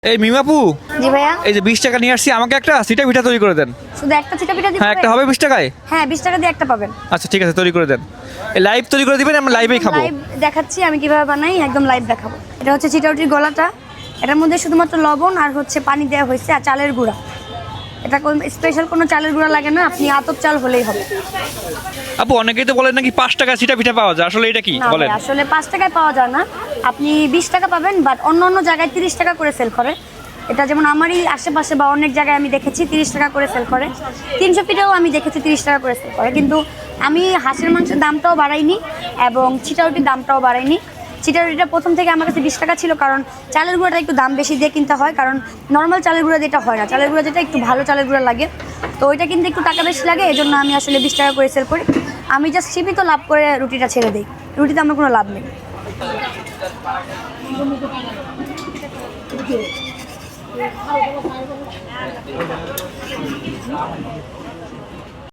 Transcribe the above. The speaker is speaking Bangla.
এই মিমাপু, জি ভাইয়া। এই যে 20 টাকা নিয়ে আসছি, আমাকে একটা চিটা পিঠা তৈরি করে দেন। শুধু একটা চিটা পিঠা দিতে হ্যাঁ, একটা হবে 20 টাকায়। হ্যাঁ 20 টাকা দিয়ে একটা পাবেন। আচ্ছা ঠিক আছে, তৈরি করে দেন। এই লাইভ তৈরি করে দিবেন, আমরা লাইভেই খাবো। লাইভ দেখাচ্ছি আমি কিভাবে বানাই, একদম লাইভ দেখাবো। এটা হচ্ছে চিটাউটির গলাটা, এটার মধ্যে শুধুমাত্র লবণ আর হচ্ছে পানি দেওয়া হয়েছে আর চালের গুঁড়া। এটা কোন স্পেশাল কোনো চালের গুঁড়া লাগে না, আপনি আতপ চাল হলেই হবে। আপু অনেকেই তো বলেন নাকি 5 টাকা চিটা পিঠা পাওয়া যায়, আসলে এটা কি না বলেন? ভাই, আসলে 5 টাকায় পাওয়া যায় না, আপনি 20 টাকা পাবেন, বাট অন্য অন্য জায়গায় 30 টাকা করে সেল করে। এটা যেমন আমারই আশেপাশে বা অনেক জায়গায় আমি দেখেছি 30 টাকা করে সেল করে। 300 পিঠাও আমি দেখেছি 30 টাকা করে সেল করে, কিন্তু আমি হাঁসের মাংসের দামটাও বাড়াইনি এবং চিটাউটির দামটাও বাড়াইনি। চিটাউটিটা প্রথম থেকে আমার কাছে 20 টাকা ছিল, কারণ চালের গুঁড়াটা একটু দাম বেশি দিয়ে কিনতে হয়, কারণ নর্মাল চালের গুঁড়া যেটা হয় না, চালের গুঁড়া যেটা একটু ভালো চালের গুঁড়া লাগে, তো ওইটা কিন্তু একটু টাকা বেশি লাগে, এই জন্য আমি আসলে 20 টাকা করে সেল করি। আমি জাস্ট সীমিত লাভ করে রুটিটা ছেড়ে দিই, রুটিতে আমার কোনো লাভ নেই।